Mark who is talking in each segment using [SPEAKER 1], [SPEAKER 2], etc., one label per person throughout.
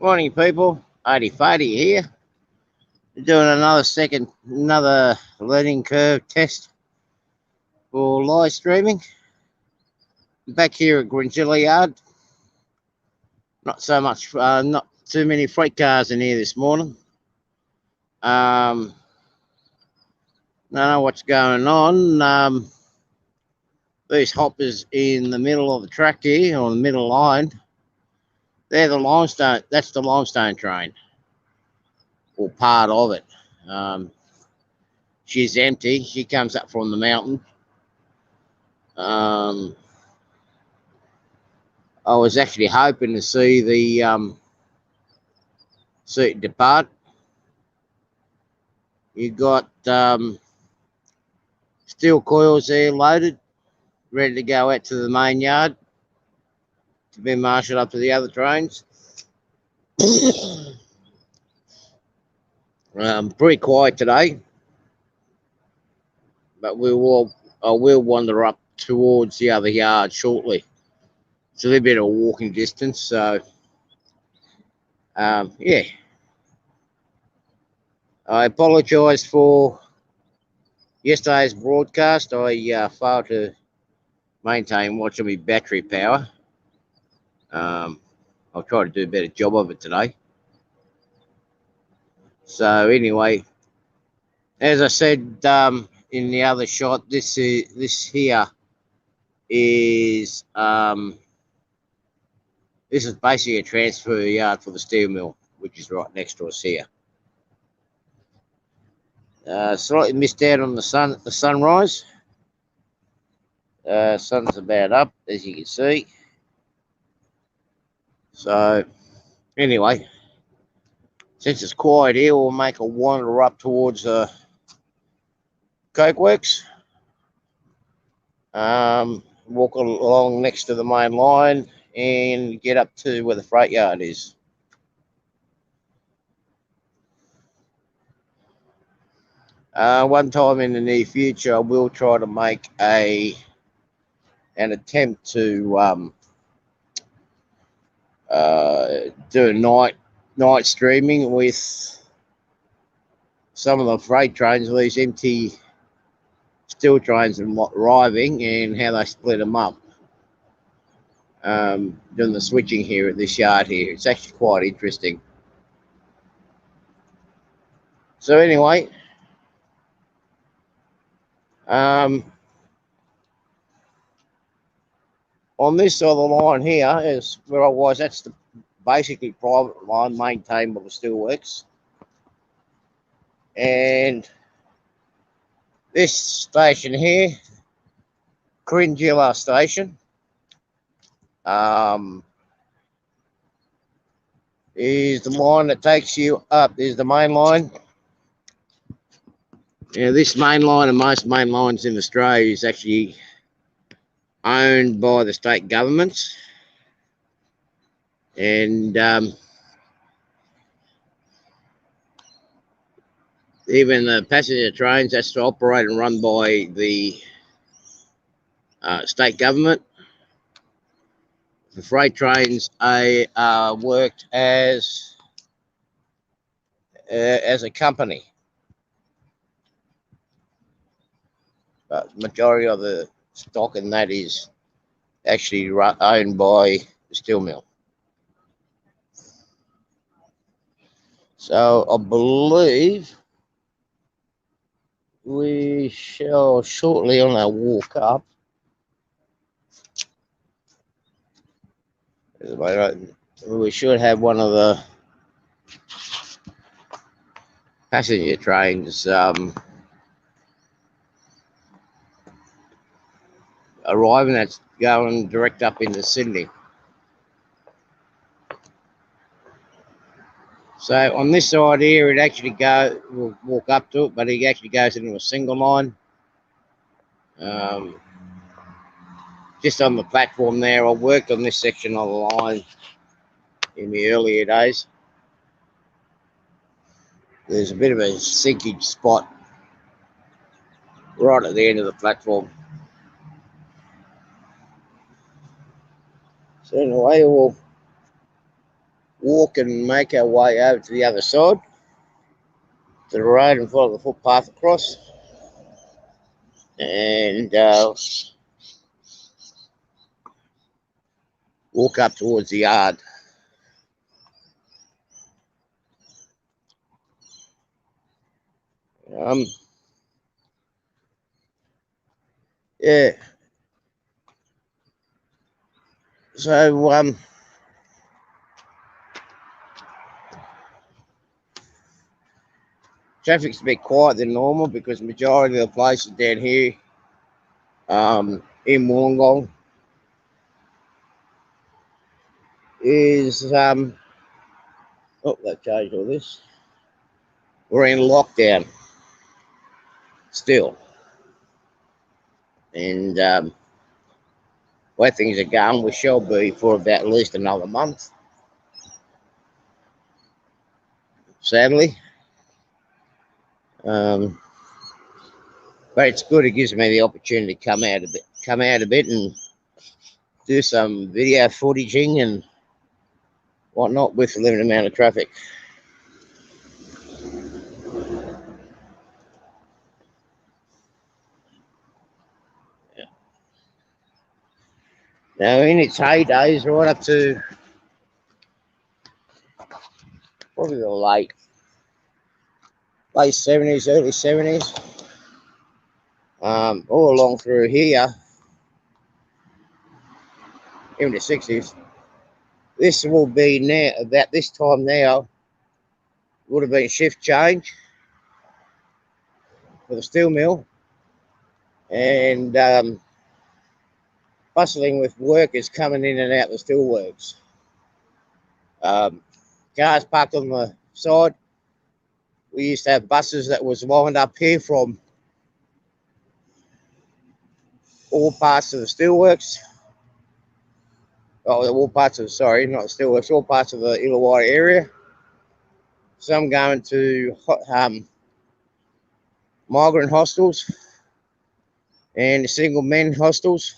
[SPEAKER 1] Morning, people. 80 here. Doing another learning curve test for live streaming. Back here at Gringilla Yard. Not too many freight cars in here this morning. Don't know what's going on. These hoppers in the middle of the track here, on the middle line, they're the limestone. That's the limestone train, or part of it. She's empty. She comes up from the mountain. I was actually hoping to see the depart. You got steel coils there loaded, ready to go out to the main yard to be marshalled up to the other trains. Pretty quiet today, but I will wander up towards the other yard shortly. It's a little bit of a walking distance, so yeah. I apologise for yesterday's broadcast. I failed to maintain much of my battery power. I'll try to do a better job of it today. So anyway, as I said in the other shot, this here is this is basically a transfer yard for the steel mill, which is right next to us here. Slightly missed out on the sunrise. Sun's about up, as you can see. So anyway, since it's quiet here, we'll make a wander up towards the coke works. Walk along next to the main line and get up to where the freight yard is. One time in the near future, I will try to make an attempt to do a night streaming with some of the freight trains, these empty steel trains arriving, and how they split them up. Doing the switching here at this yard here, it's actually quite interesting. So anyway, on this side of the line here is where I was. That's the basically private line maintained by the steelworks, and this station here, Gringilla Station, is the line that takes you up. Is the main line. Yeah, this main line and most main lines in Australia is actually owned by the state governments, and even the passenger trains, that's operated and run by the state government. The freight trains are worked as a company, but majority of the stock in that is actually owned by the steel mill. So I believe we shall shortly, on our walk up, we should have one of the passenger trains arriving. That's going direct up into Sydney. So on this side here, it actually we'll walk up to it, but it actually goes into a single line. Just on the platform there, I worked on this section of the line in the earlier days. There's a bit of a sinkage spot right at the end of the platform. So anyway, we'll walk and make our way over to the other side, to the road, and follow the footpath across, and walk up towards the yard. Yeah. So traffic's a bit quiet than normal because the majority of the places down here in Wollongong is oh, they've changed all this. We're in lockdown still, and where things are going, we shall be for about at least another month, sadly. But it's good. It gives me the opportunity to come out a bit, and do some video footaging and whatnot with a limited amount of traffic. Now, in its heydays, right up to probably the late 70s, early 70s, all along through here, even the 60s. This will be now, about this time now, would have been shift change for the steel mill, and bustling with workers coming in and out the steel works. Cars parked on the side. We used to have buses that was lined up here from all parts of the steelworks. Oh, all parts of, sorry, not the steelworks, all parts of the Illawarra area. Some going to migrant hostels and single men hostels.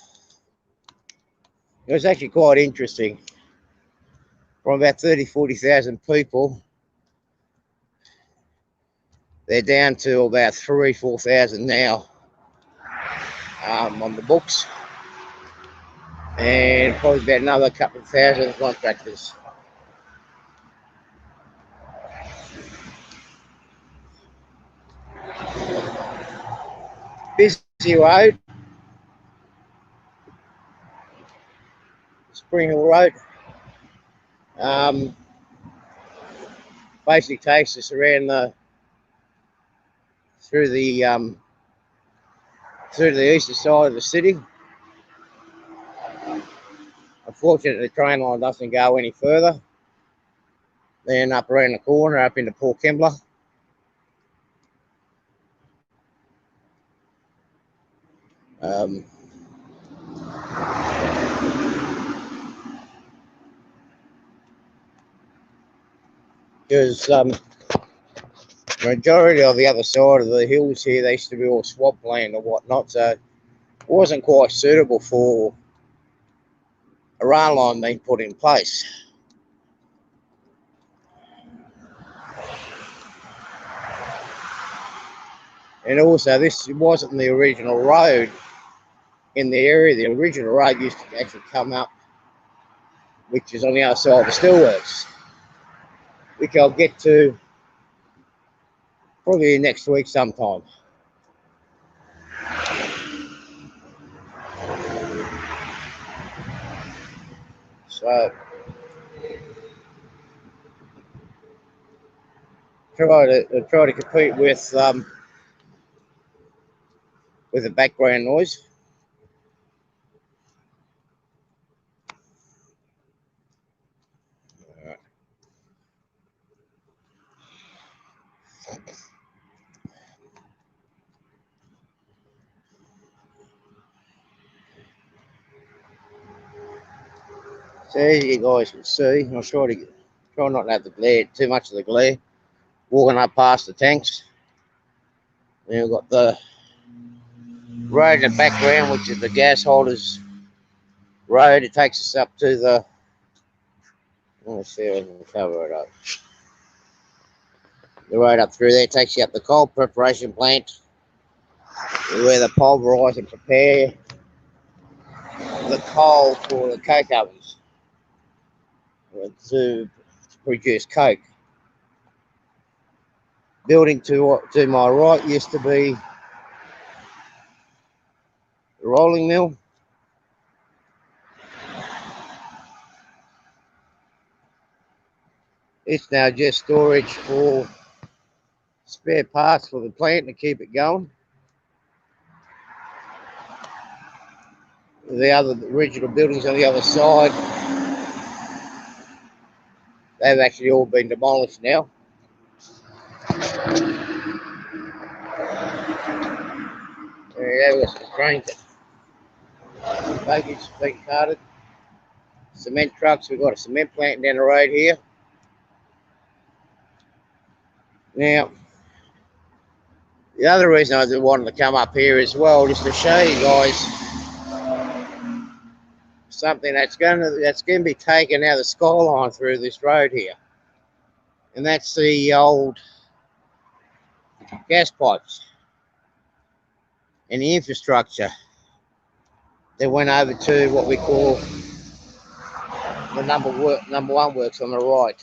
[SPEAKER 1] It was actually quite interesting. From about 40,000 people, they're down to about 4,000 now on the books, and probably about another couple of thousand contractors. Busy road, Spring Hill Road. Basically takes us around through the eastern side of the city. Unfortunately, the train line doesn't go any further. Then up around the corner, up into Port Kembla. Because the majority of the other side of the hills here, they used to be all swamp land or whatnot, so it wasn't quite suitable for a rail line being put in place. And also, this wasn't the original road in the area. The original road used to actually come up, which is on the other side of the steelworks, which I'll get to probably next week sometime. So try to compete with the background noise. So as you guys can see, I'll try not to have the glare, too much of the glare. Walking up past the tanks. Then we've got the road in the background, which is the gas holders road. It takes us up to the Let's see if I can cover it up. The road up through there takes you up the coal preparation plant, where they pulverise and prepare the coal for the coke ovens to produce coke. Building to my right used to be the rolling mill. It's now just storage for spare parts for the plant to keep it going. The original buildings on the other side, they've actually all been demolished now. There was the train. Baggage being carted. Cement trucks. We've got a cement plant down the road here. Now, the other reason I wanted to come up here as well, just to show you guys something that's going to be taken out of the skyline through this road here, and that's the old gas pipes and the infrastructure that went over to what we call the number one works on the right,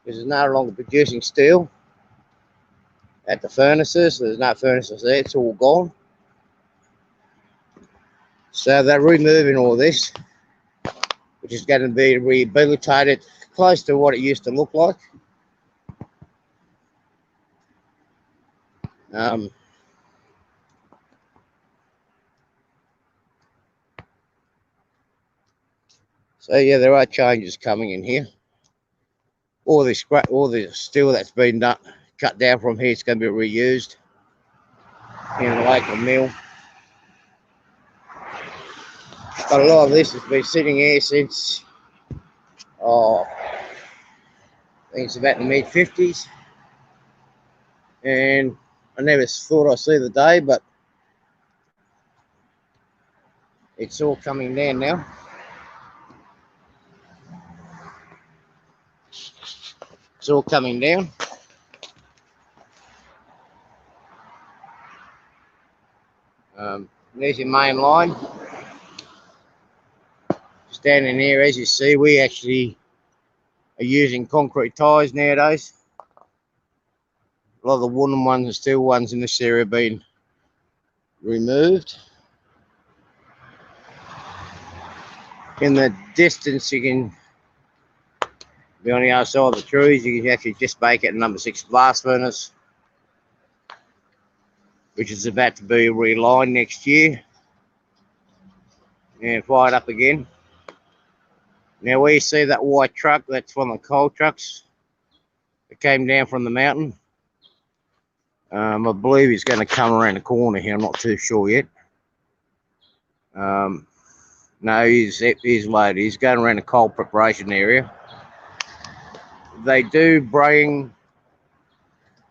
[SPEAKER 1] because it's no longer producing steel at the furnaces. There's no furnaces there, it's all gone. So they're removing all this, which is going to be rehabilitated close to what it used to look like. So yeah, there are changes coming in here. All the steel that's been cut down from here is going to be reused in the local mill. But a lot of this has been sitting here since, I think it's about the mid-50s. And I never thought I'd see the day, but it's all coming down now. It's all coming down. There's your main line. Standing here, as you see, we actually are using concrete ties nowadays. A lot of the wooden ones and steel ones in this area have been removed. In the distance, you can be on the other side of the trees. You can actually just make it a number 6 blast furnace, which is about to be relined next year and fired up again. Now, where you see that white truck, that's one of the coal trucks that came down from the mountain. I believe he's going to come around the corner here. I'm not too sure yet. No, he's loaded. He's going around the coal preparation area. They do bring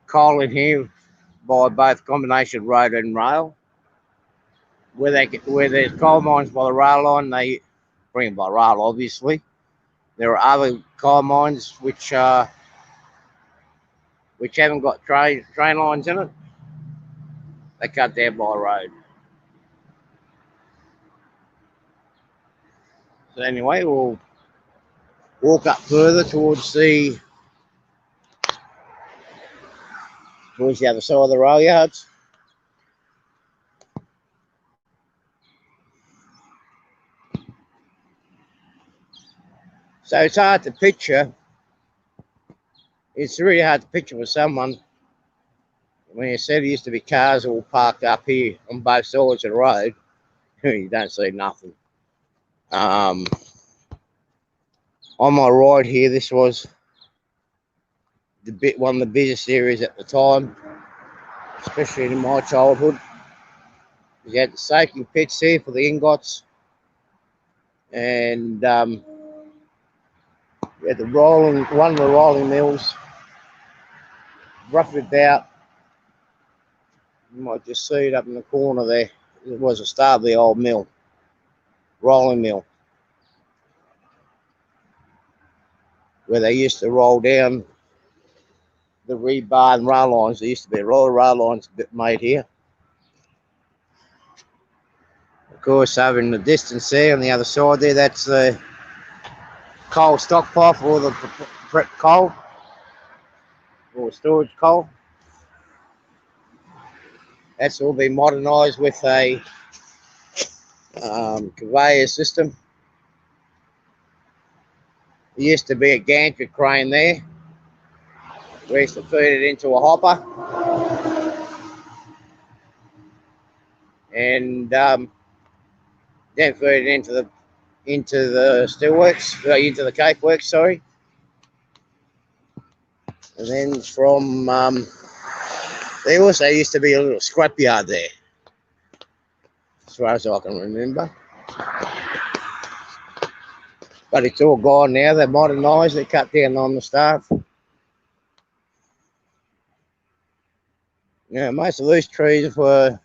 [SPEAKER 1] coal in here by both combination road and rail. Where there's coal mines by the rail line, they bring them by rail, obviously. There are other coal mines which haven't got train lines in it. They cut down by road. So anyway, we'll walk up further towards the other side of the rail yards. So it's hard to picture. It's really hard to picture for someone when you said there used to be cars all parked up here on both sides of the road. You don't see nothing. On my right here, this was one of the busiest areas at the time, especially in my childhood. You had the soaking pits here for the ingots, and you had one of the rolling mills, roughly about, you might just see it up in the corner there. It was the start of the old mill, rolling mill. where they used to roll down the rebar and rail lines. There used to be a lot of rail lines made here. Of course, over in the distance there, on the other side there, that's the coal stockpile for all the prep coal, or storage coal. That's all been modernised with a conveyor system. There used to be a gantry crane there. We used to feed it into a hopper, and then feed it into the steelworks, into the cake works, sorry. And then from there also used to be a little scrapyard there, as far as I can remember. But it's all gone now. They've modernised, they cut down on the staff. Yeah, most of these trees were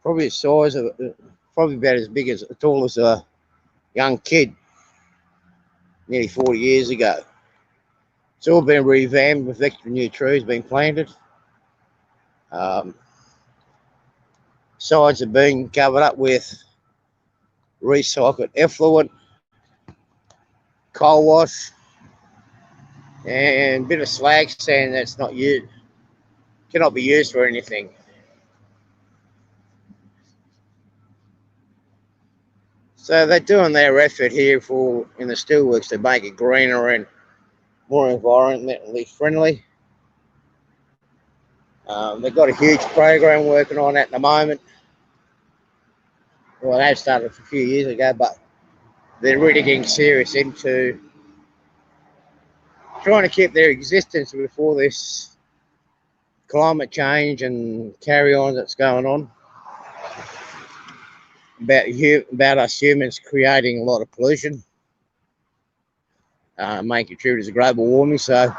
[SPEAKER 1] probably the size of, probably about as big as, tall as a young kid, nearly 40 years ago. It's all been revamped with extra new trees being planted. Sides have been covered up with recycled effluent, coal wash, and a bit of slag sand that's not used, cannot be used for anything. So they're doing their effort here in the steelworks to make it greener and more environmentally friendly. They've got a huge program working on at the moment. Well, they've started a few years ago, but they're really getting serious into trying to keep their existence before this climate change and carry on that's going on about us humans creating a lot of pollution, making contributors to global warming. So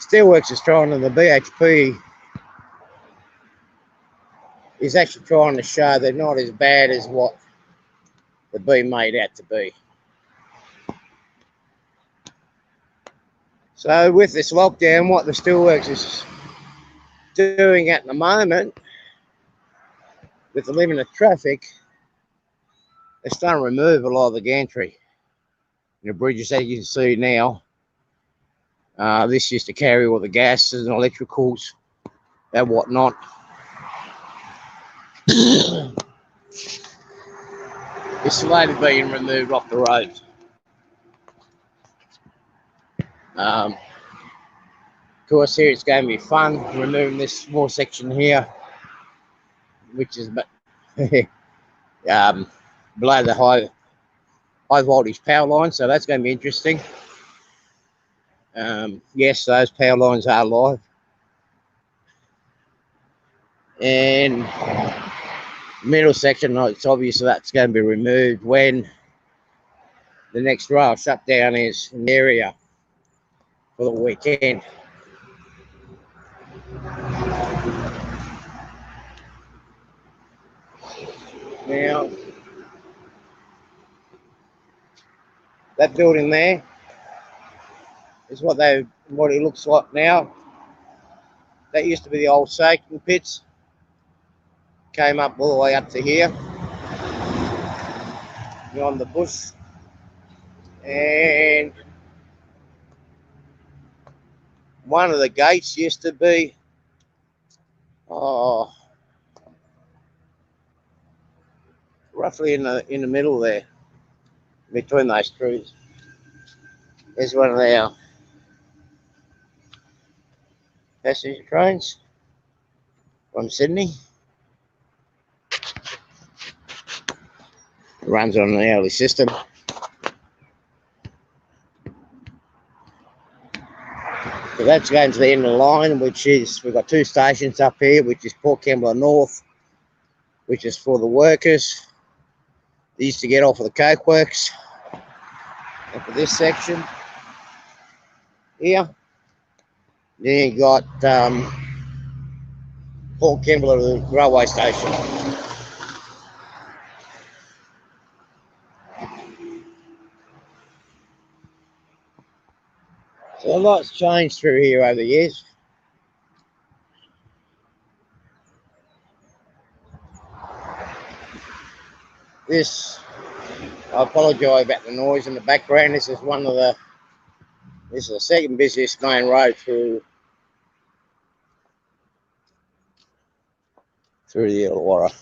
[SPEAKER 1] Steelworks is trying, and the BHP is actually trying to show they're not as bad as what they're being made out to be. So with this lockdown, what the Steelworks is doing at the moment, with the limit of traffic, they're starting to remove a lot of the gantry. The bridges, as you can see now, this used to carry all the gases and electricals and whatnot. It's slowly being removed off the road. Of course, here it's going to be fun removing this small section here, which is below the high voltage power line, so that's going to be interesting. Yes, those power lines are live, and middle section, it's obvious that's going to be removed when the next rail shutdown is in the area for the weekend. Now, that building there is what it looks like now. That used to be the old soaking pits. Came up all the way up to here, beyond the bush, and one of the gates used to be roughly in the middle there, between those trees. There's one of our passenger trains from Sydney. It runs on an hourly system. So that's going to the end of the line, which is, we've got two stations up here, which is Port Kembla North, which is for the workers. They used to get off of the coke works. And for this section here, then you got Port Kembla railway station. A lot's changed through here over the years. This, I apologise about the noise in the background. This is the second busiest main road through the Illawarra.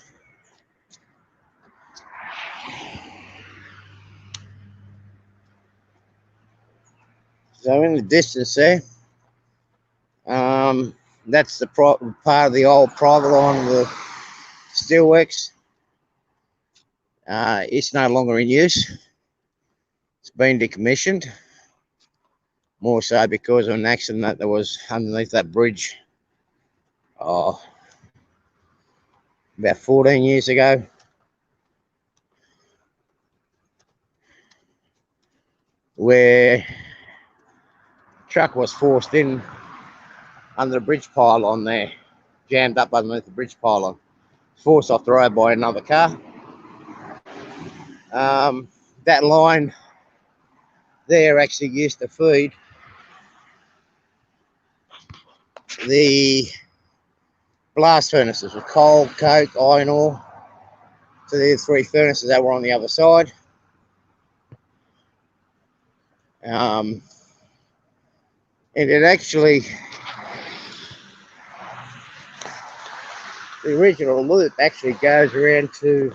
[SPEAKER 1] So in the distance there, that's the part of the old private line of the steelworks. It's no longer in use. It's been decommissioned, more so because of an accident that was underneath that bridge about 14 years ago. Where truck was forced in under the bridge pylon there, jammed up underneath the bridge pylon, forced off the road by another car. That line there actually used to feed the blast furnaces with coal, coke, iron ore. So the 3 furnaces that were on the other side. And it actually, the original loop actually goes around to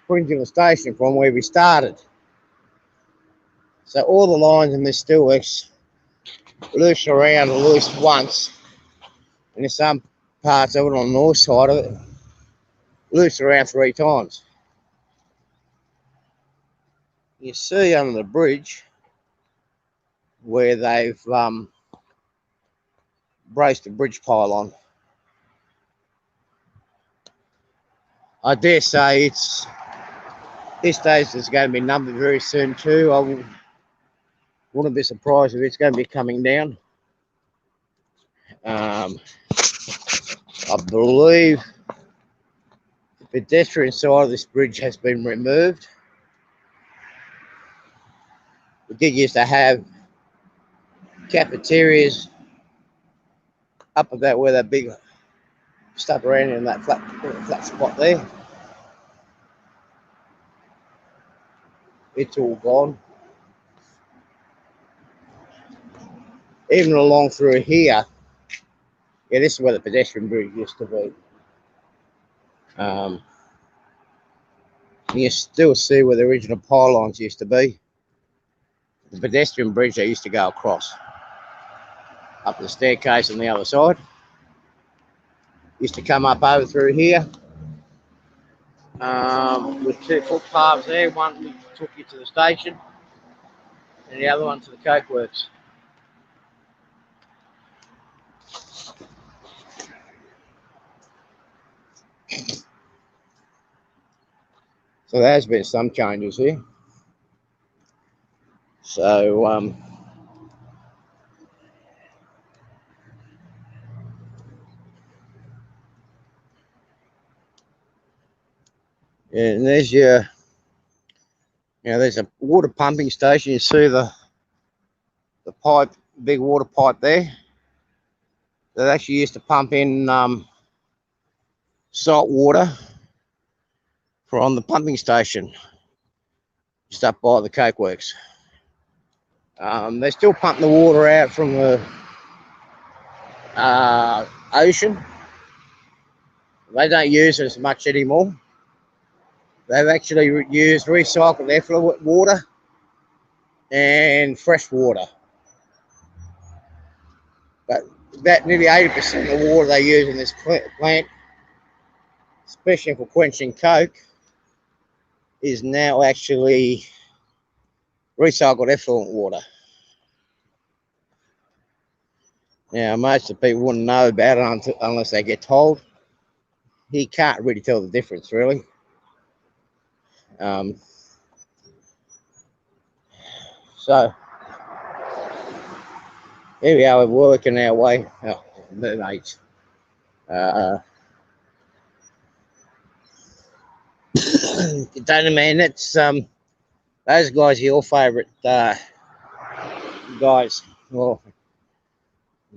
[SPEAKER 1] Queensland Station from where we started. So all the lines in this steelworks loose around at least once, and in some parts of it on the north side of it, loose around 3 times. You see under the bridge where they've braced the bridge pylon. I dare say this station is going to be numbered very soon too. I wouldn't be surprised if it's going to be coming down. I believe the pedestrian side of this bridge has been removed. We did used to have cafeterias up about where that big stuff around in that flat spot there. It's all gone. Even along through here, yeah, this is where the pedestrian bridge used to be. You still see where the original pylons used to be. The pedestrian bridge they used to go across. Up the staircase on the other side. Used to come up over through here. With 2 footpaths there. One took you to the station, and the other one to the coke works. So there has been some changes here. So and there's there's a water pumping station. You see the pipe, big water pipe there. That actually used to pump in salt water from the pumping station just up by the coke works. They still pump the water out from the ocean. They don't use it as much anymore. They've actually used recycled effluent water and fresh water. But about nearly 80% of the water they use in this plant, especially for quenching coke, is now actually recycled effluent water. Now, most of the people wouldn't know about it unless they get told. You can't really tell the difference, really. So, here we are, we're working our way. Oh, mermaids. Container man, that's those guys are your favourite guys. Well,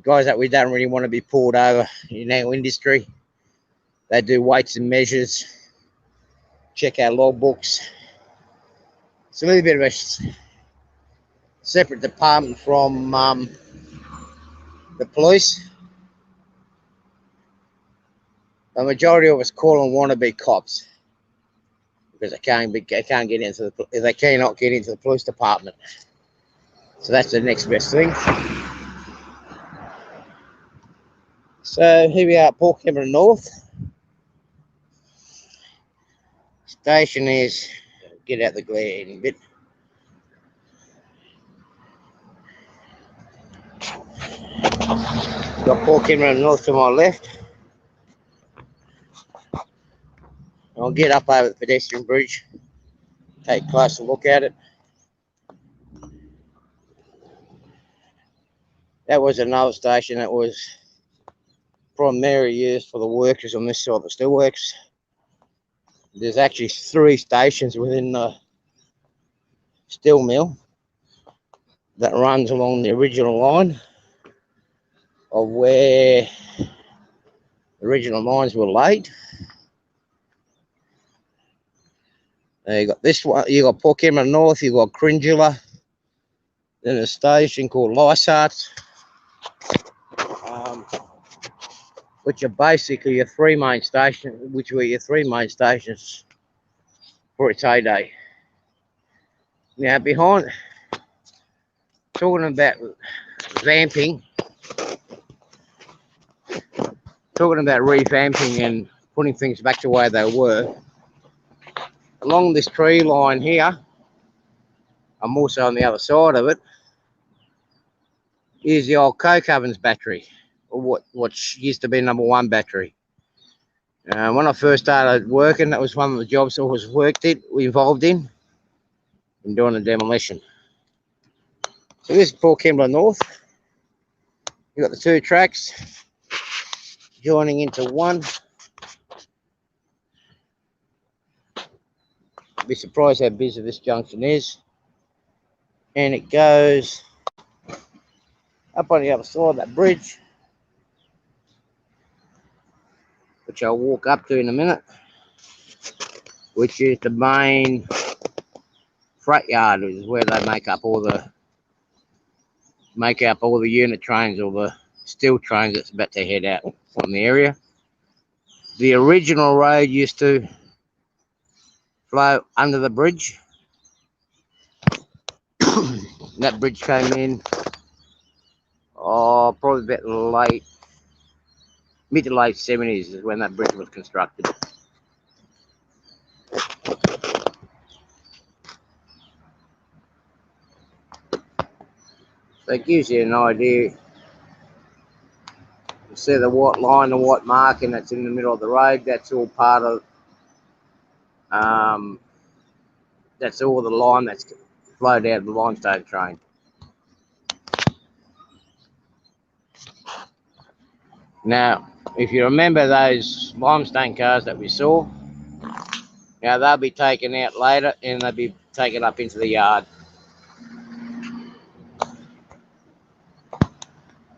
[SPEAKER 1] guys that we don't really want to be pulled over in our industry, they do weights and measures, check our logbooks. It's a little bit of a separate department from the police. The majority of us call and want to be cops because they cannot get into the police department. So that's the next best thing. So here we are at Port Cameron North. Station is, get out the glare in a bit. Got Port Cameron North to my left. I'll get up over the pedestrian bridge, take a closer look at it. That was another station that was primarily used for the workers on this side of the steelworks. There's actually 3 stations within the steel mill that runs along the original line of where the original lines were laid. You got this one, you got Port Cameron North, you got Cringula, then a station called Lysart, which are basically your 3 main stations, which were your 3 main stations for its heyday. Now behind, talking about revamping and putting things back to where they were, along this tree line here, I'm also on the other side of it, is the old coke ovens battery, or what used to be number 1 battery. When I first started working, that was one of the jobs I was involved in doing the demolition. So this is Port Cameron North. You've got the 2 tracks joining into one. You'd be surprised how busy this junction is. And it goes up on the other side of that bridge, which I'll walk up to in a minute, which is the main freight yard, is where they make up all the unit trains or the steel trains that's about to head out from the area. The original road used to flow under the bridge. That bridge came in probably about mid to late 70s is when that bridge was constructed. So it gives you an idea. You see the white line, the white marking that's in the middle of the road, that's all part of, that's all the lime that's flowed out of the limestone train. Now, if you remember those limestone cars that we saw, now they'll be taken out later and they'll be taken up into the yard.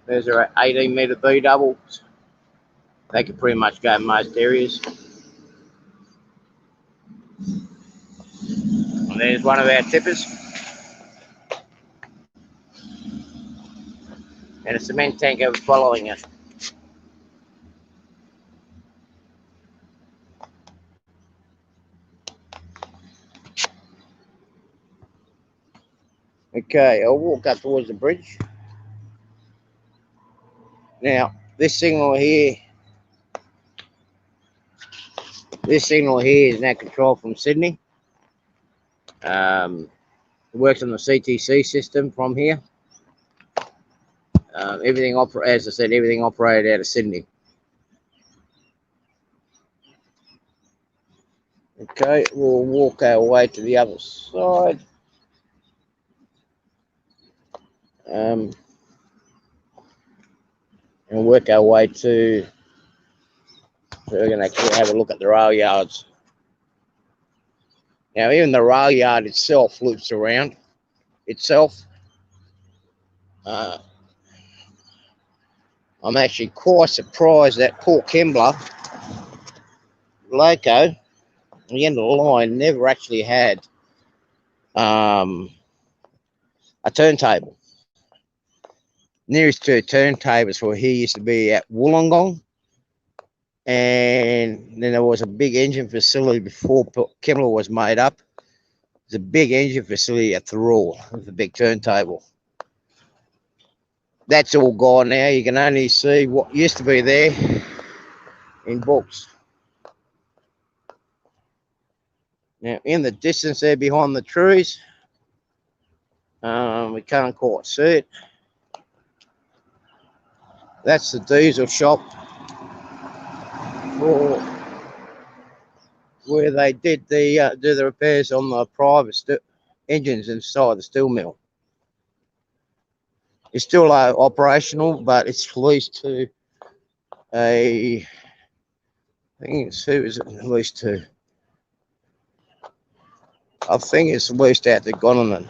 [SPEAKER 1] There's our 18-metre B doubles. They can pretty much go in most areas. And there's one of our tippers. And a cement tanker following it. Okay, I'll walk up towards the bridge. Now, this signal here is now controlled from Sydney. It works on the CTC system from here. Everything operated out of Sydney. Okay, we'll walk our way to the other side. And work our way to, so we're going to actually have a look at the rail yards. Now, even the rail yard itself loops around itself. Uh, I'm actually quite surprised that poor Kembler loco, the end of the line, never actually had a turntable. Nearest to turntables where he used to be at Wollongong, and then there was a big engine facility before Kembler was made up. There's a big engine facility at Thurrool with a big turntable. That's all gone now. You can only see what used to be there in books. Now, in the distance there behind the trees, we can't quite see it. That's the diesel shop for where they did the do the repairs on the private engines inside the steel mill. It's still operational, but it's leased to I think it's who is it leased to? I think it's leased out to Gonnan,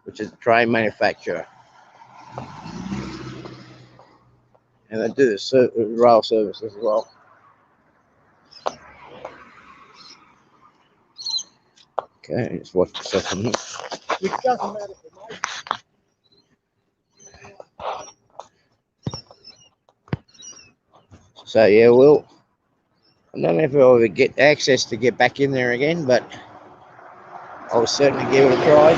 [SPEAKER 1] which is a train manufacturer, and they do the rail service as well. Okay, let's watch the second.
[SPEAKER 2] Which doesn't matter for me.
[SPEAKER 1] So yeah, well, I don't know if I'll ever get access to get back in there again, but I'll certainly give it a try.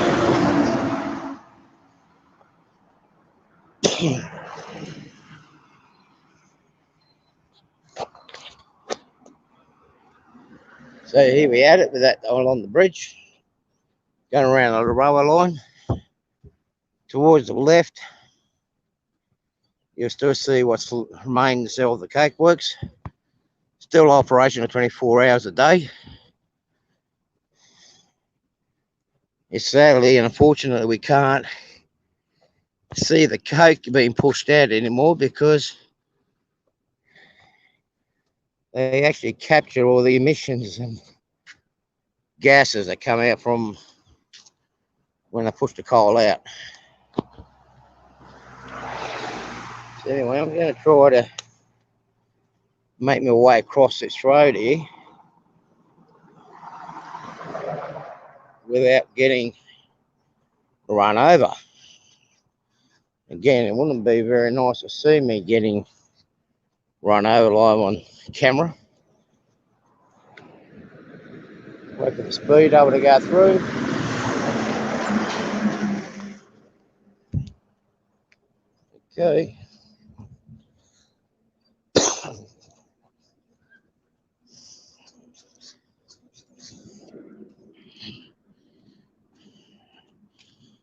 [SPEAKER 1] So here we had it with that along the bridge, going around the railway line. Towards the left, you'll still see what's remains of the cake works. Still operational 24 hours a day. It's sadly and unfortunately we can't see the coke being pushed out anymore because they actually capture all the emissions and gases that come out from when they push the coal out. So anyway, I'm going to try to make my way across this road here without getting run over. Again, it wouldn't be very nice to see me getting run over live on camera. Wait for the speed over to go through. Okay.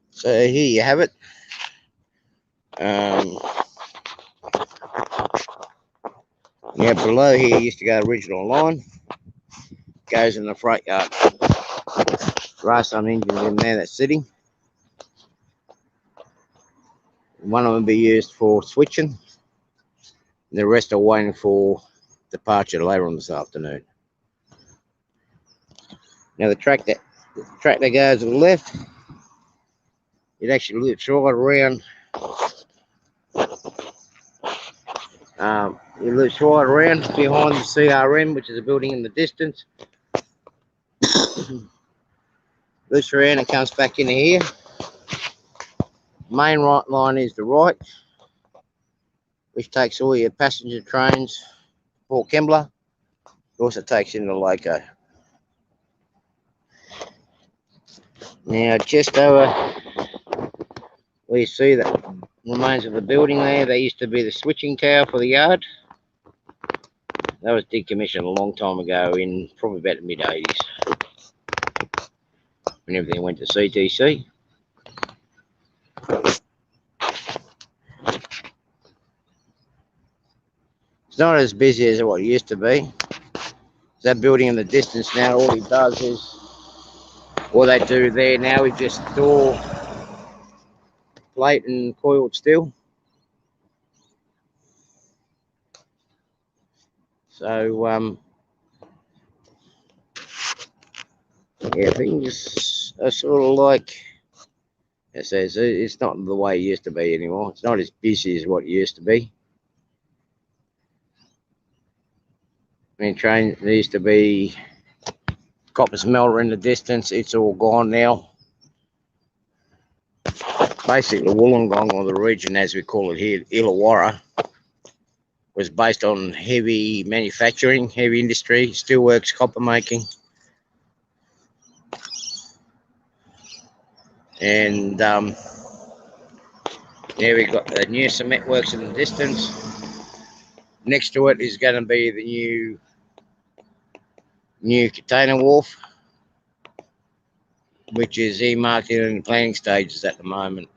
[SPEAKER 1] So here you have it. Now below here used to go original line. Goes in the freight yard. There are some engines in there that's sitting. One of them be used for switching. The rest are waiting for departure later on this afternoon. Now the track that goes to the left, it actually loops right around. It loops right around behind the CRM, which is a building in the distance. Loops around and comes back into here. Main right line is the right, which takes all your passenger trains for Kembler. It also takes in the loco. Now just over where you see the remains of the building there, there used to be the switching tower for the yard. That was decommissioned a long time ago in probably about the mid-80s when everything went to CTC. It's not as busy as what it used to be. That building in the distance now, all it does is, what they do there now is just store plate and coiled steel. So yeah, things are sort of like It says it's not the way it used to be anymore. It's not as busy as what it used to be. I mean, train, there used to be copper smelter in the distance. It's all gone now. Basically, Wollongong, or the region as we call it here, Illawarra, was based on heavy manufacturing, heavy industry, steelworks, copper making. And yeah, we've got the new cement works in the distance. Next to it is going to be the new container wharf, which is earmarked in the planning stages at the moment.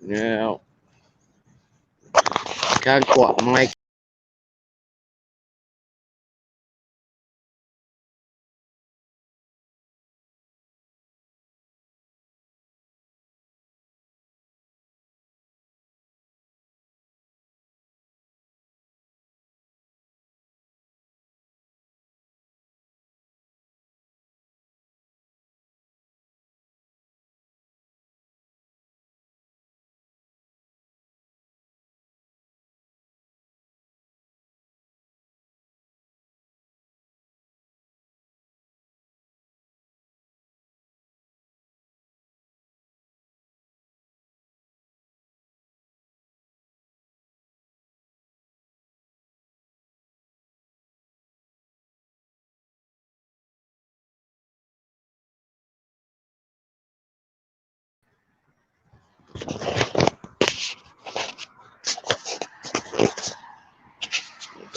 [SPEAKER 1] Now, can't quite make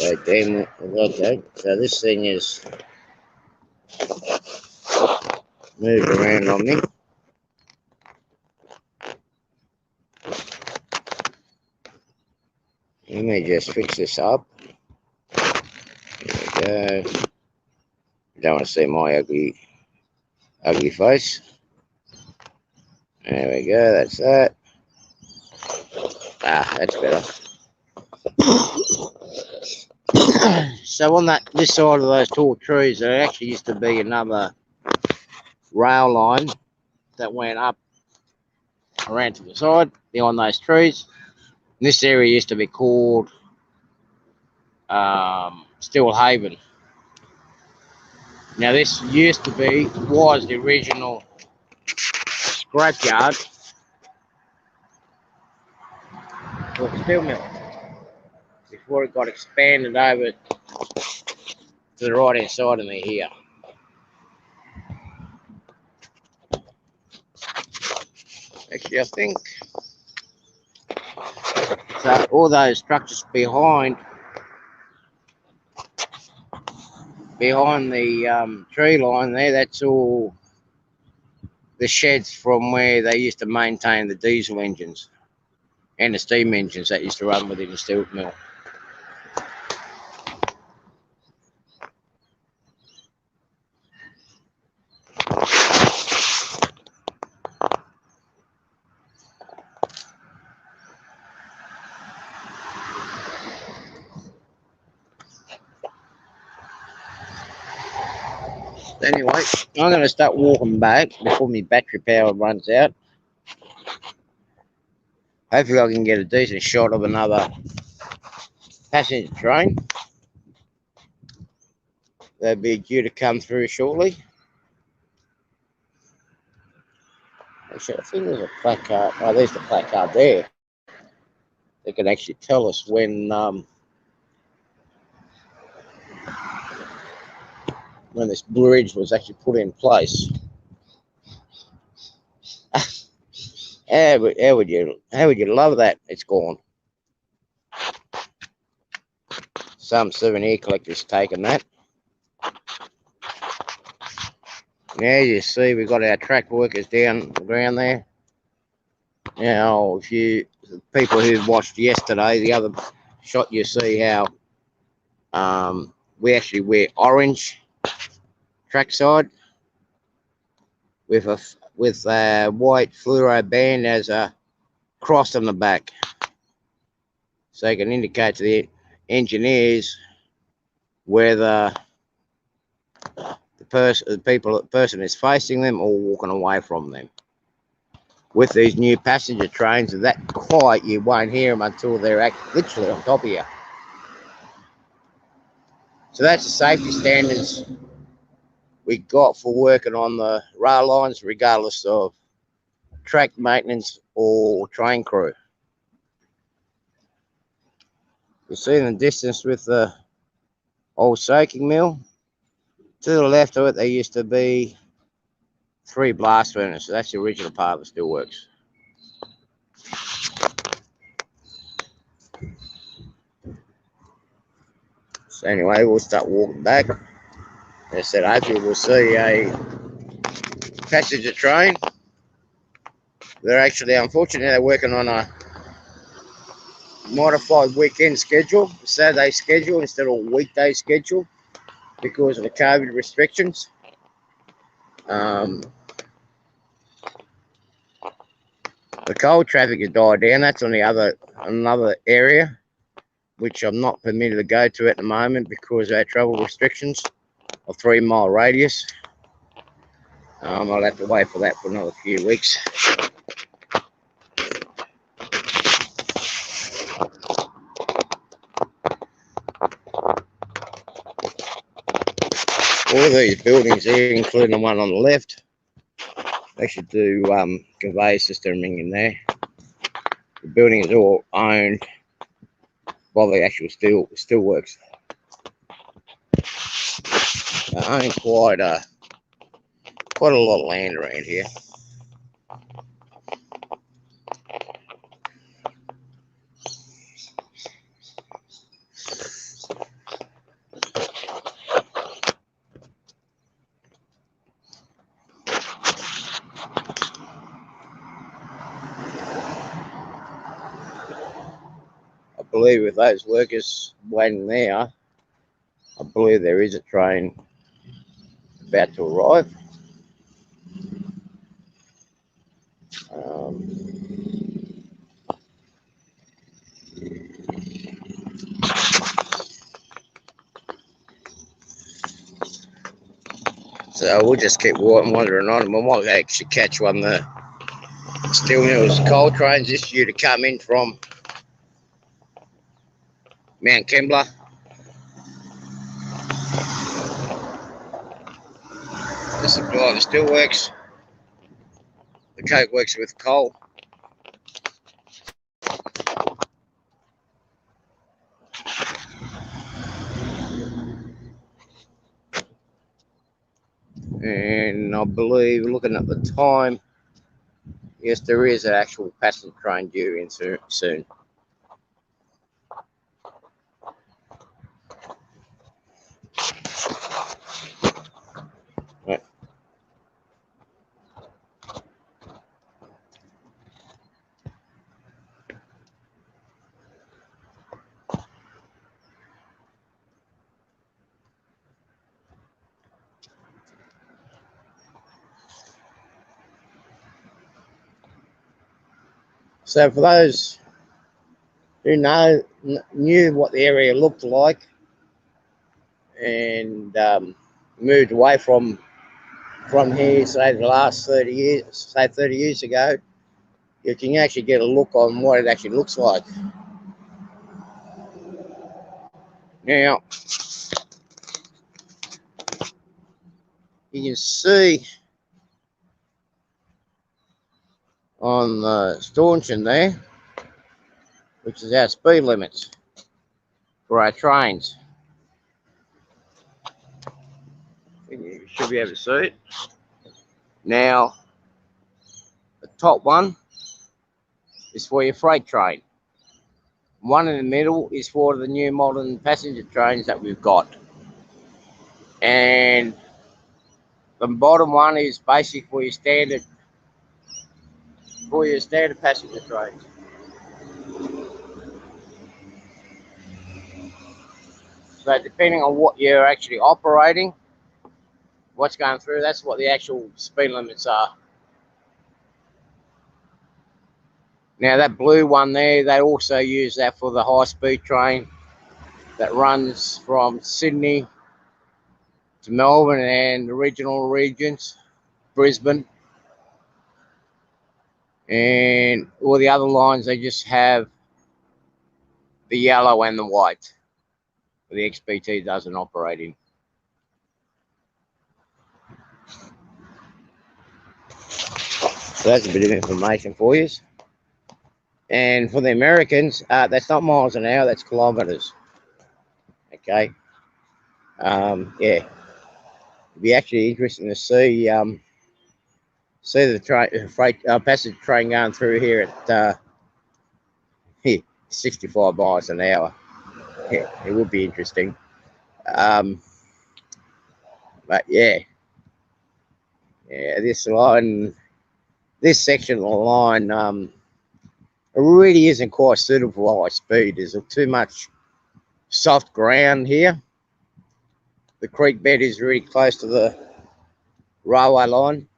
[SPEAKER 1] okay, okay. So this thing is moved around on me. Let me just fix this up. There we go. You don't want to see my ugly face. There we go, that's that. Ah, that's better. So on this side of those tall trees, there actually used to be another rail line that went up around to the side behind those trees. And this area used to be called Stillhaven. Now this was the original scrapyard for the steel mill before it got expanded over to the right hand side of me here. Actually, I think so. All those structures behind the tree line there, that's all the sheds from where they used to maintain the diesel engines and the steam engines that used to run within the steel mill. Anyway, I'm going to start walking back before my battery power runs out. Hopefully I can get a decent shot of another passenger train. They'll be due to come through shortly. Actually, I think there's a placard. Oh, there's the placard there. They can actually tell us when this bridge was actually put in place. How would you love that? It's gone. Some souvenir collector's taken that. Now you see we've got our track workers down the ground there. Now, if you people who watched yesterday, the other shot, you see how we actually wear orange trackside with a white fluoro band as a crossed on the back, so you can indicate to the engineers where the person is facing them or walking away from them. With these new passenger trains, they're that quiet you won't hear them until they're literally on top of you. So that's the safety standards we got for working on the rail lines, regardless of track maintenance or train crew. You see in the distance with the old soaking mill, to the left of it there used to be 3 blast furnaces. So that's the original part that still works. So anyway, we'll start walking back. As I said, hopefully we'll see a passenger train. They're actually, unfortunately, they're working on a modified weekend schedule, Saturday schedule instead of a weekday schedule because of the COVID restrictions. The coal traffic has died down. That's on another area, which I'm not permitted to go to at the moment because of our travel restrictions of 3-mile radius. I'll have to wait for that for another few weeks. All these buildings here, including the one on the left, they should do conveyor systeming in there. The building is all owned by the actual steelworks. They own quite a lot of land around here. I believe with those workers waiting there, I believe there is a train about to arrive. So we'll just keep wandering on, and we might actually catch one of the steel mills coal trains this due to come in from Mount Kembla. To supply the steelworks. The coke works with coal. And I believe, looking at the time, yes, there is an actual passenger train due in soon. Right. So for those who knew what the area looked like and moved away from here, say the last 30 years, say 30 years ago, you can actually get a look on what it actually looks like. Now, you can see on the stanchion there, which is our speed limits for our trains. You should be able to see it. Now, the top one is for your freight train. One in the middle is for the new modern passenger trains that we've got. And the bottom one is basically for your standard passenger trains. So depending on what you're actually operating, what's going through, that's what the actual speed limits are. Now that blue one there, they also use that for the high-speed train that runs from Sydney to Melbourne and the regional regions, Brisbane. And all the other lines, they just have the yellow and the white. The XPT doesn't operate in. So that's a bit of information for you. And for the Americans, that's not miles an hour, that's kilometres. Okay. Yeah. It'd be actually interesting to see the train, freight passenger train going through here at 65 miles an hour. Yeah, it would be interesting. But yeah, this line, this section of the line, it really isn't quite suitable for high speed. There's too much soft ground here. The creek bed is really close to the railway line.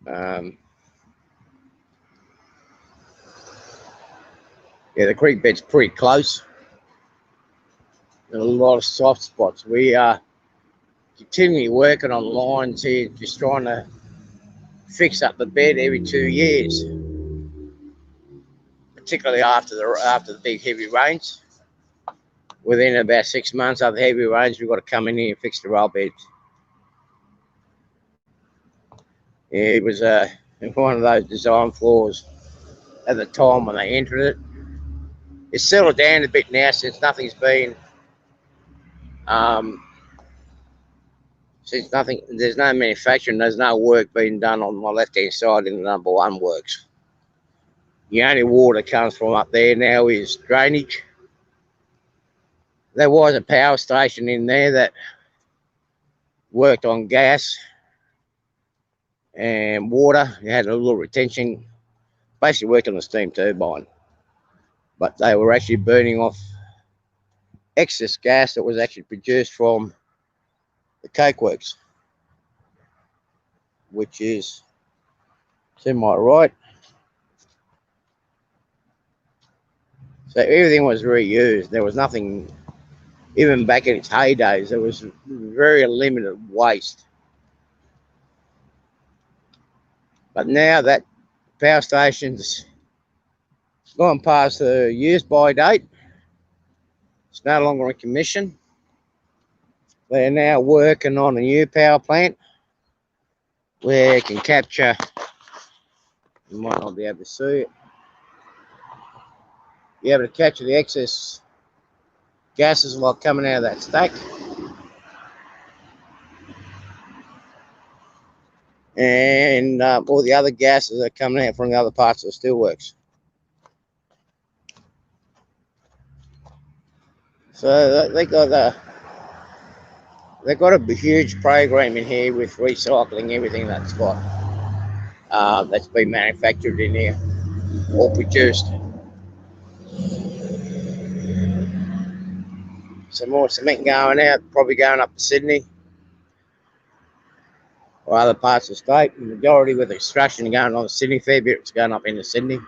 [SPEAKER 1] Yeah, the creek bed's pretty close. There's a lot of soft spots. We are continually working on lines here, just trying to fix up the bed every 2 years, particularly after the big heavy rains. Within about 6 months after heavy rains, we've got to come in here and fix the rail beds. Yeah, it was one of those design flaws at the time when they entered it. It's settled down a bit now since there's no manufacturing, there's no work being done on my left-hand side in the number one works. The only water that comes from up there now is drainage. There was a power station in there that worked on gas and water. It had a little retention, basically worked on a steam turbine. But they were actually burning off excess gas that was actually produced from the coke works, which is to my right. So everything was reused. There was nothing, even back in its heydays, there was very limited waste. But now that power station's gone past the use by date, it's no longer in commission. They're now working on a new power plant where it can capture, you might not be able to see it, be able to capture the excess gases while coming out of that stack. And all the other gases that are coming out from the other parts of the steelworks. So they've got a huge program in here with recycling everything that's been manufactured in here or produced. Some more cement going out, probably going up to Sydney or other parts of the state. The majority with the construction going on in Sydney, fair bit it's going up into Sydney.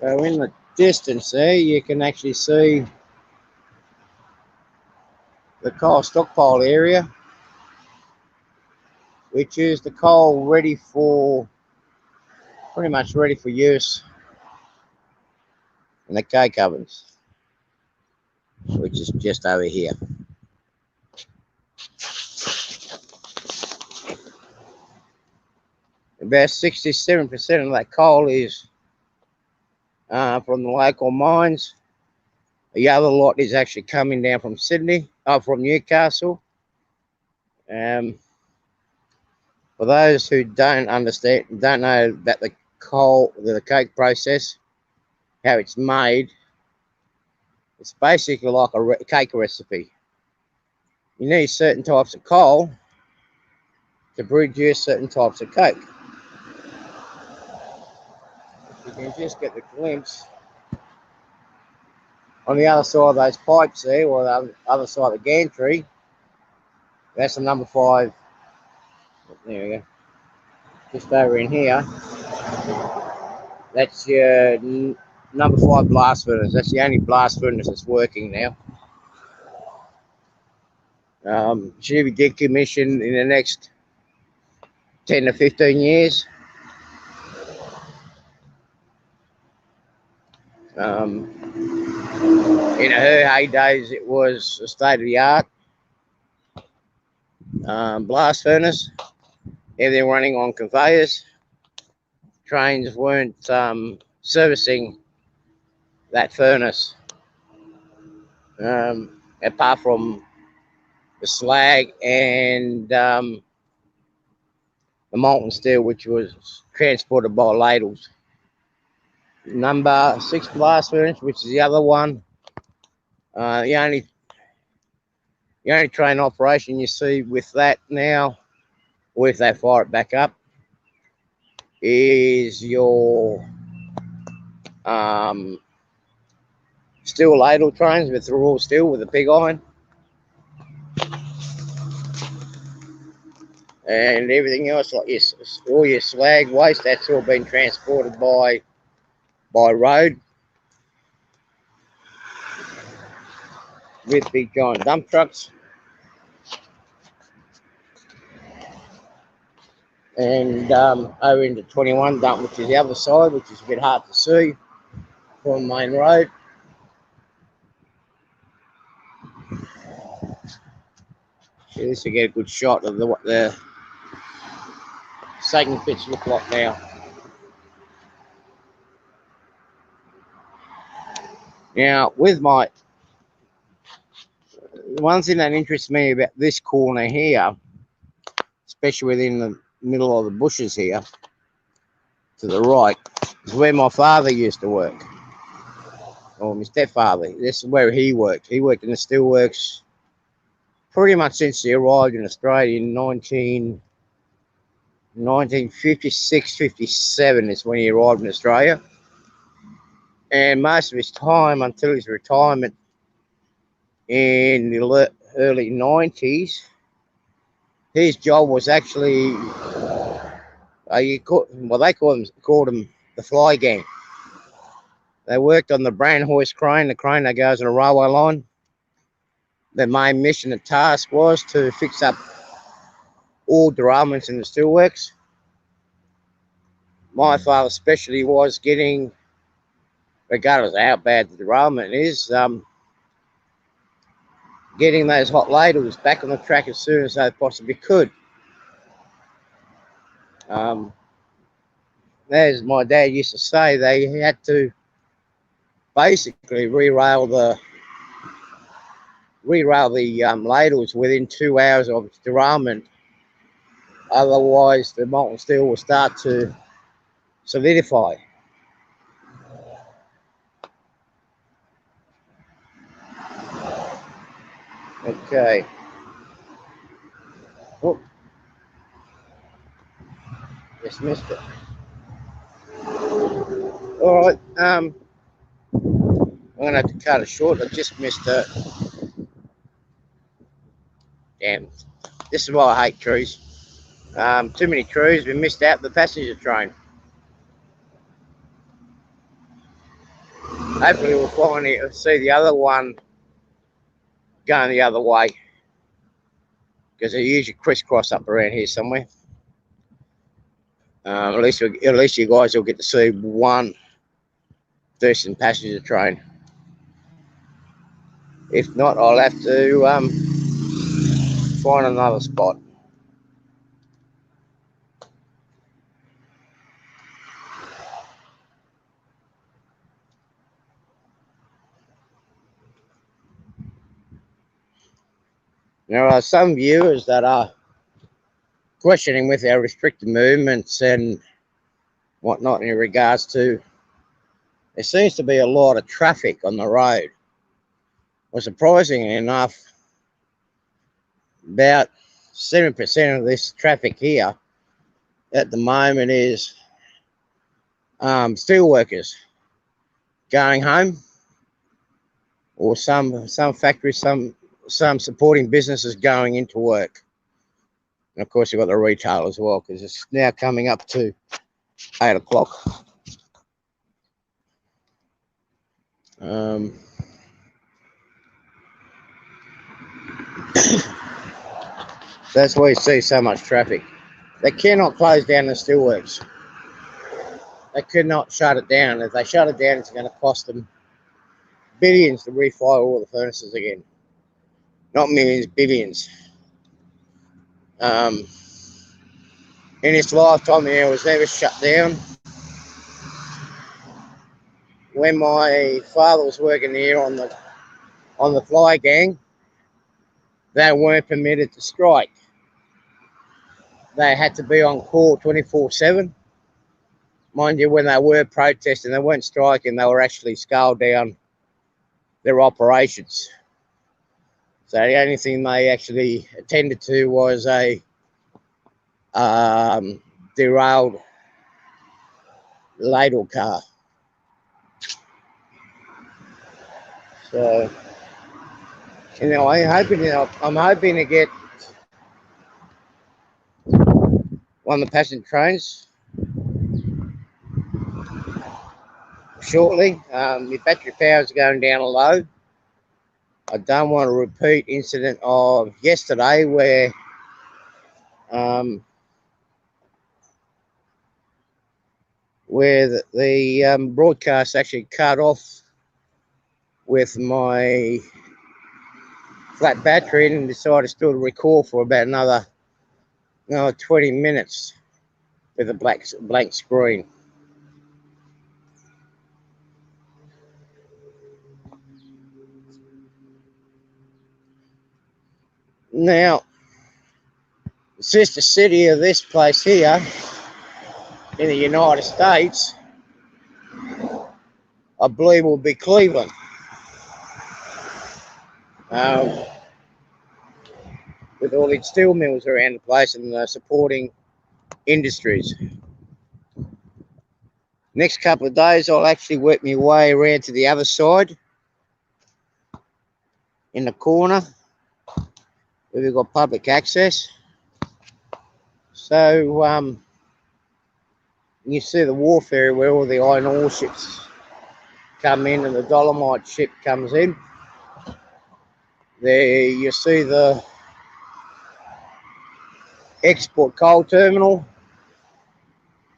[SPEAKER 1] So in the distance there, you can actually see the coal stockpile area, which is the coal pretty much ready for use in the cake ovens, which is just over here. About 67% of that coal is from the local mines. The other lot is actually coming down from Sydney, from Newcastle. For those who don't know about the coke process, how it's made, it's basically like a cake recipe. You need certain types of coal to produce certain types of coke. You can just get the glimpse on the other side of those pipes there, or the other side of the gantry. That's the number 5. There we go. Just over in here. That's your number 5 blast furnace. That's the only blast furnace that's working now. Should be decommissioned in the next 10 to 15 years. In her heydays, it was a state-of-the-art blast furnace. Everything running on conveyors. Trains weren't servicing that furnace, apart from the slag and the molten steel, which was transported by ladles. Number 6 blast furnace, which is the other one, the only train operation you see with that now, or if they fire it back up, is your steel ladle trains with the raw steel with the pig iron. And everything else, like all your slag waste, that's all been transported by road with big giant dump trucks. And over into 21 dump, which is the other side, which is a bit hard to see from the main road. See, this will get a good shot of what the sinking pits look like now. Now, with my one thing that interests me about this corner here, especially within the middle of the bushes here to the right, is where my father used to work, or my stepfather. This is where he worked. He worked in the steelworks pretty much since he arrived in Australia in 1956, 57 is when he arrived in Australia. And most of his time until his retirement in the early 90s, his job was actually, they called him the fly gang. They worked on the brain hoist crane, the crane that goes on a railway line. Their main mission and task was to fix up all derailments in the steelworks. My father's specialty was getting, regardless of how bad the derailment is, getting those hot ladles back on the track as soon as they possibly could. As my dad used to say, they had to basically re-rail the ladles within 2 hours of its derailment. Otherwise, the molten steel will start to solidify. Okay. Oh, just missed it. All right. I'm gonna have to cut it short. I just missed it. Damn. This is why I hate trees. Too many trees. We missed out the passenger train. Hopefully we'll finally see the other one going the other way, because they usually crisscross up around here somewhere. At least you guys will get to see one decent passenger train. If not, I'll have to find another spot. There are some viewers that are questioning with our restricted movements and whatnot in regards to, there seems to be a lot of traffic on the road. Well, surprisingly enough, about 7% of this traffic here at the moment is steel workers going home, or some factories, some supporting businesses going into work. And of course, you've got the retail as well, because it's now coming up to 8 o'clock. That's why you see so much traffic. They cannot close down the steelworks. They could not shut it down. If they shut it down, it's going to cost them billions to refire all the furnaces again. Not millions, billions. In its lifetime, it was never shut down. When my father was working here on the fly gang, they weren't permitted to strike. They had to be on call 24/7. Mind you, when they were protesting, they weren't striking, they were actually scaled down their operations. So the only thing they actually attended to was a derailed ladle car. So, I'm hoping to get one of the passenger trains shortly. The battery power is going down low. I don't want a repeat incident of yesterday where the broadcast actually cut off with my flat battery and decided still to record for about another 20 minutes with a blank screen. Now, the sister city of this place here in the United States, I believe, will be Cleveland. With all its steel mills around the place and supporting industries. Next couple of days, I'll actually work my way around to the other side in the corner where we've got public access. So you see the wharf area where all the iron ore ships come in and the dolomite ship comes in. There you see the export coal terminal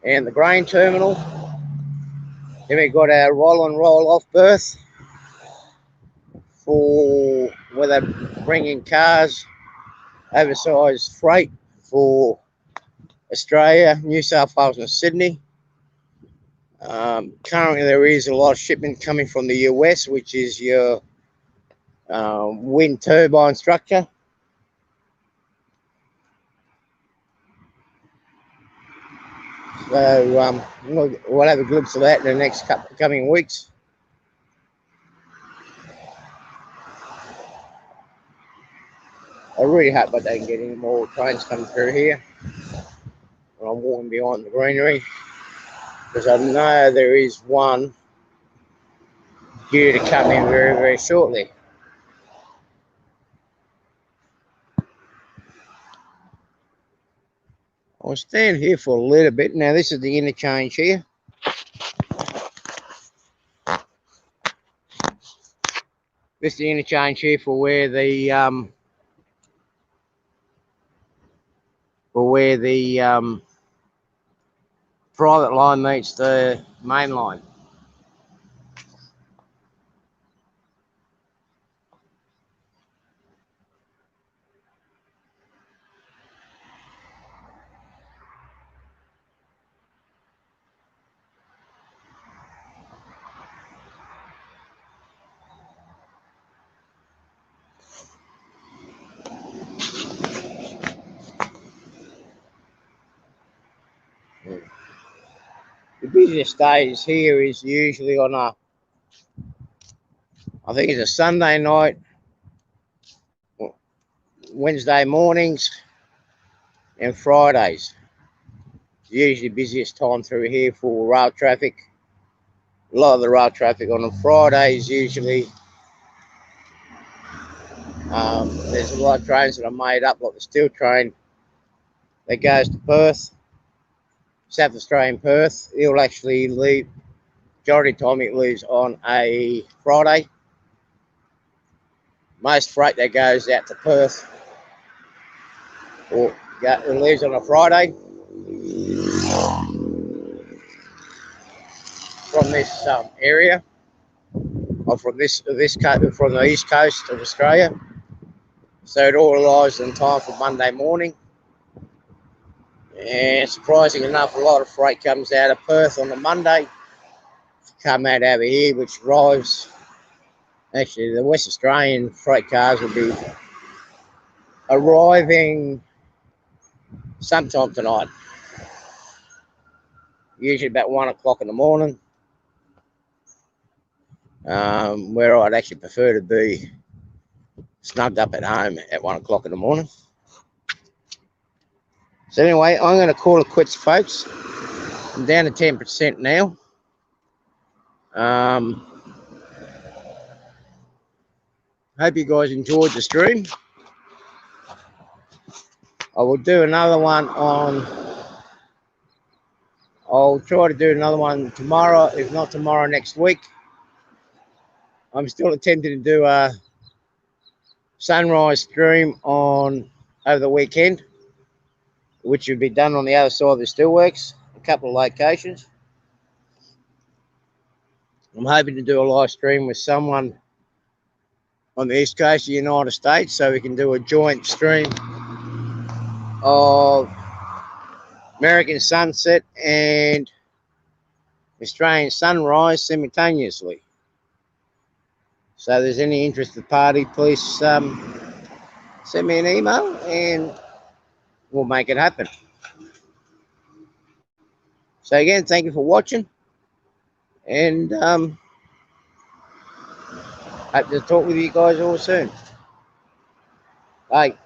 [SPEAKER 1] and the grain terminal. Then we've got our roll on roll off berth for where they bring in cars, oversized freight for Australia, New South Wales and Sydney. Currently there is a lot of shipment coming from the US, which is your wind turbine structure. So we'll have a glimpse of that in the next coming weeks. I really hope I don't get any more trains coming through here when I'm walking behind the greenery, because I know there is one due to come in very, very shortly. I'll stand here for a little bit. Now this is the interchange here. This is the interchange here for where the private line meets the main line. The busiest days here is usually on I think it's a Sunday night, Wednesday mornings, and Fridays. It's usually the busiest time through here for rail traffic. A lot of the rail traffic on a Friday is usually there's a lot of trains that are made up, like the steel train that goes to Perth, South Australian Perth. He'll actually leave, majority of the time it leaves on a Friday. Most freight that goes out to Perth or it leaves on a Friday from this area, or from the east coast of Australia. So it all arrives in time for Monday morning. And surprising enough, a lot of freight comes out of Perth on the Monday, come out over here, which arrives. Actually, the West Australian freight cars will be arriving sometime tonight, usually about 1 o'clock in the morning, where I'd actually prefer to be snugged up at home at 1 o'clock in the morning. So anyway, I'm going to call it quits, folks. I'm down to 10% now. Hope you guys enjoyed the stream. I will do another one I'll try to do another one tomorrow, if not tomorrow, next week. I'm still attempting to do a sunrise stream over the weekend, which would be done on the other side of the steelworks, a couple of locations. I'm hoping to do a live stream with someone on the east coast of the United States, so we can do a joint stream of American sunset and Australian sunrise simultaneously. So if there's any interested party, please send me an email and we'll make it happen. So again, thank you for watching, and hope to talk with you guys all soon. Bye.